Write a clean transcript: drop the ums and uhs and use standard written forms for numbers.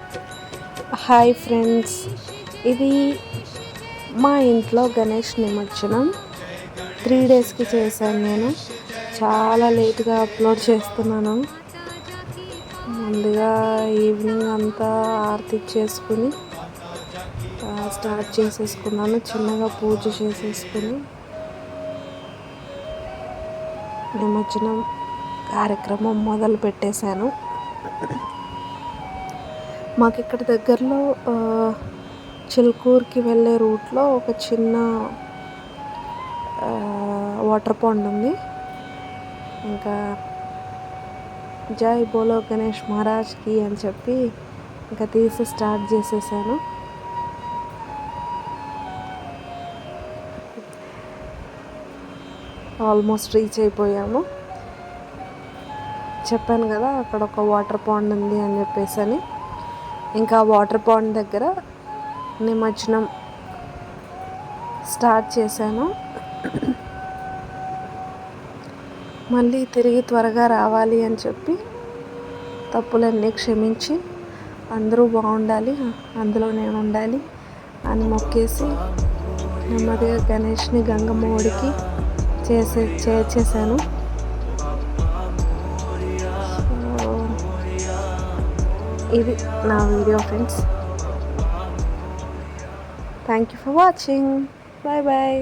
Hi friends, ఇది మా ఇంట్లో గణేష్ నిమజ్జనం 3 డేస్కి చేశాను. నేను చాలా లేట్గా అప్లోడ్ చేస్తున్నాను. ముందుగా ఈవినింగ్ అంతా ఆరతి చేసుకుని స్టార్ట్ చేసేసుకున్నాను. చిన్నగా పూజ చేసేసుకుని నిమజ్జనం కార్యక్రమం మొదలు పెట్టేశాను. మాకు ఇక్కడ దగ్గరలో చిలుకూరుకి వెళ్ళే రూట్లో ఒక చిన్న వాటర్ పాండ్ ఉంది. ఇంకా జై బోలో గణేష్ మహారాజ్కి అని చెప్పి ఇంకా తీసి స్టార్ట్ చేసేసాను. ఆల్మోస్ట్ రీచ్ అయిపోయాము. చెప్పాను కదా అక్కడ ఒక వాటర్ పాండ్ ఉంది అని చెప్పేసి. ఇంకా వాటర్ పాండ్ దగ్గర నిమజ్జనం స్టార్ట్ చేశాను. మళ్ళీ తిరిగి త్వరగా రావాలి అని చెప్పి తప్పులన్నీ క్షమించి అందరూ బాగుండాలి, అందులో నేను ఉండాలి అని మొక్కేసి నెమ్మదిగా గణేష్ని గంగమ్మ ఒడికి చేర్చేసాను. ఇది నా video friends. Thank you for watching. Bye bye.